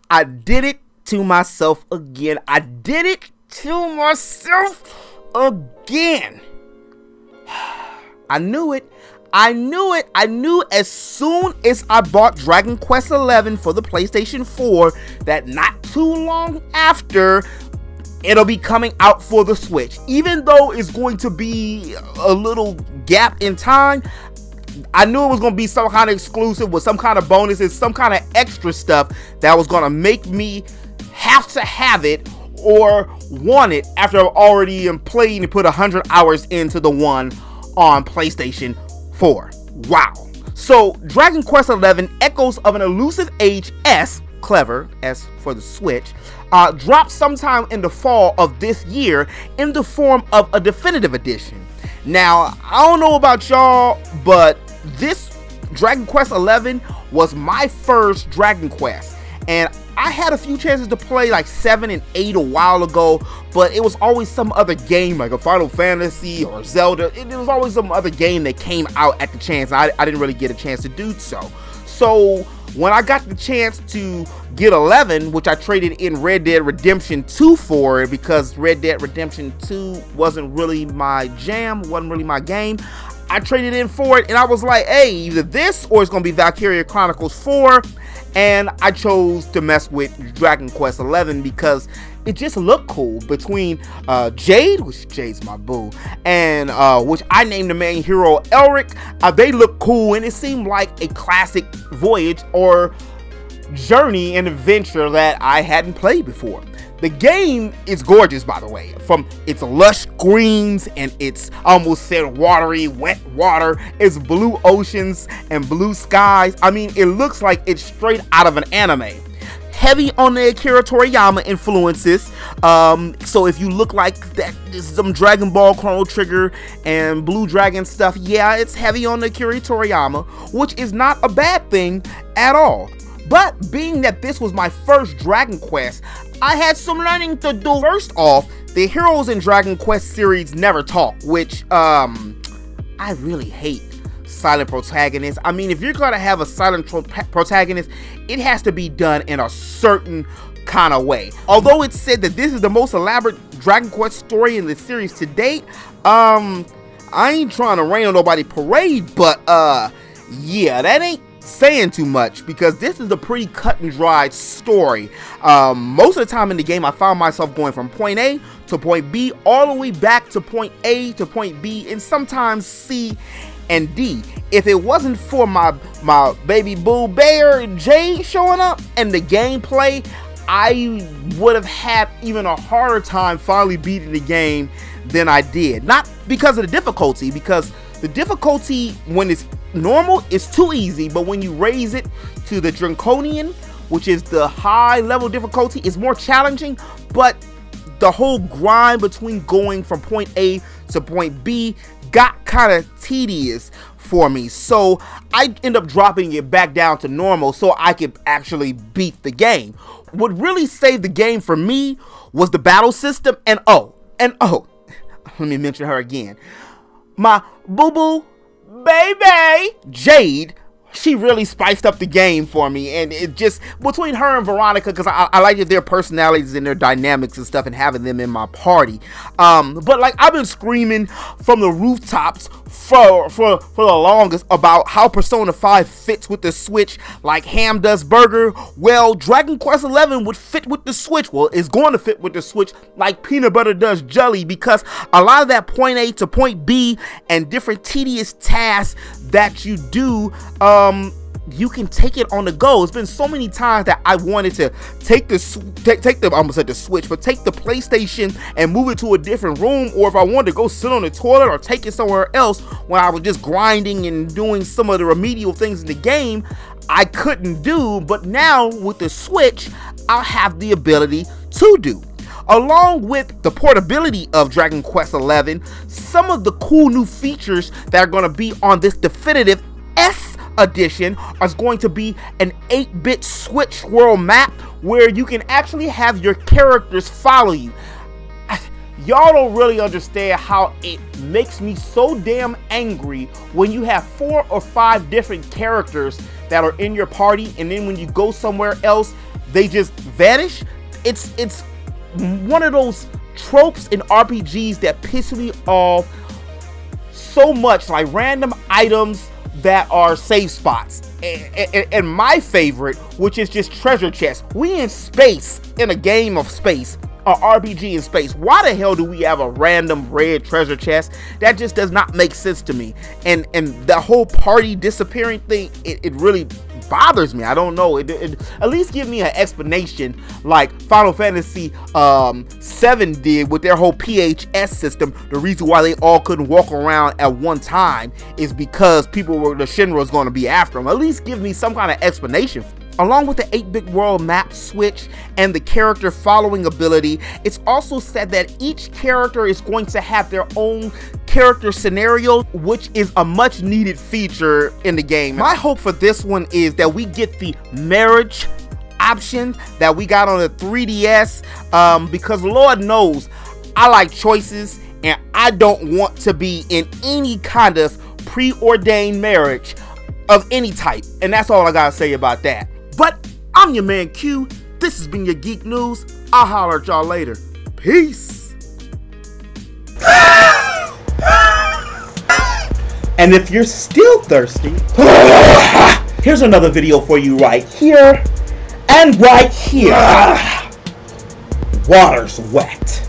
I did it to myself again. I did it to myself again. I knew it. I knew as soon as I bought Dragon Quest XI for the PlayStation 4 that not too long after it'll be coming out for the Switch. Even though it's going to be a little gap in time, I knew it was going to be some kind of exclusive with some kind of bonuses, some kind of extra stuff that was going to make me have to have it or want it after I've already played and put 100 hours into the one on PlayStation 4. Wow. So Dragon Quest XI Echoes of an Elusive Age S, clever, S for the Switch, dropped sometime in the fall of this year in the form of a definitive edition. Now, I don't know about y'all, but this Dragon Quest XI was my first Dragon Quest, and I had a few chances to play like 7 and 8 a while ago, but it was always some other game like a Final Fantasy or Zelda. It was always some other game that came out at the chance. I didn't really get a chance to do so. So when I got the chance to get 11, which I traded in Red Dead Redemption 2 for it because Red Dead Redemption 2 wasn't really my jam, wasn't really my game, I traded in for it and I was like, hey, either this or it's going to be Valkyria Chronicles 4. And I chose to mess with Dragon Quest XI because it just looked cool between Jade, which Jade's my boo, and which I named the main hero Elric. They look cool and it seemed like a classic voyage or journey and adventure that I hadn't played before. The game is gorgeous, by the way, from its lush greens and its almost said watery, wet water, its blue oceans and blue skies. I mean, it looks like it's straight out of an anime. Heavy on the Akira Toriyama influences. So if you look like that, some Dragon Ball Chrono Trigger and Blue Dragon stuff, yeah, it's heavy on the Akira Toriyama, which is not a bad thing at all. But being that this was my first Dragon Quest, I had some learning to do. First off, the heroes in Dragon Quest series never talk, which I really hate silent protagonists. I mean, if you're gonna have a silent protagonist, it has to be done in a certain kind of way. Although it's said that this is the most elaborate Dragon Quest story in the series to date, I ain't trying to rain on nobody's parade, but yeah, that ain't saying too much because this is a pretty cut and dried story. Most of the time in the game I found myself going from point A to point B, all the way back to point A to point B, and sometimes C and D. If it wasn't for my baby boo bear Jade showing up and the gameplay, I would have had even a harder time finally beating the game than I did. Not because of the difficulty, because the difficulty when it's normal is too easy, but when you raise it to the Draconian, which is the high level difficulty, is more challenging. But the whole grind between going from point A to point B got kind of tedious for me, so I end up dropping it back down to normal so I could actually beat the game. What really saved the game for me was the battle system, and oh, let me mention her again. My boo-boo baby Jade, she really spiced up the game for me, and it just, between her and Veronica, because I like their personalities and their dynamics and stuff and having them in my party. But like, I've been screaming from the rooftops for the longest about how Persona 5 fits with the Switch like ham does burger. Well, Dragon Quest XI would fit with the Switch. Well, it's going to fit with the Switch like peanut butter does jelly, because a lot of that point A to point B and different tedious tasks that you do, you can take it on the go. It's been so many times that I wanted to take the I almost said the Switch, but take the PlayStation and move it to a different room, or if I wanted to go sit on the toilet or take it somewhere else when I was just grinding and doing some of the remedial things in the game, I couldn't do. But now with the Switch, I'll have the ability to do. Along with the portability of Dragon Quest XI, some of the cool new features that are going to be on this definitive S edition is going to be an 8-bit Switch world map where you can actually have your characters follow you. Y'all don't really understand how it makes me so damn angry when you have 4 or 5 different characters that are in your party, and then when you go somewhere else, they just vanish. It's one of those tropes in RPGs that piss me off so much, like random items that are save spots. And my favorite, which is just treasure chests. We in space, in a game of space, or RPG in space. Why the hell do we have a random red treasure chest? That just does not make sense to me. And the whole party disappearing thing, it really bothers me. I don't know. It at least give me an explanation like Final Fantasy 7 did with their whole PHS system. The reason why they all couldn't walk around at one time is because the Shinra was going to be after them. At least give me some kind of explanation. Along with the 8-bit world map switch and the character following ability, it's also said that each character is going to have their own character scenario, which is a much needed feature in the game. My hope for this one is that we get the marriage option that we got on the 3DS, because Lord knows I like choices and I don't want to be in any kind of preordained marriage of any type. And that's all I gotta say about that. But I'm your man Q. This has been your Geek News. I'll holler at y'all later. Peace. And if you're still thirsty, here's another video for you right here and right here. Water's wet.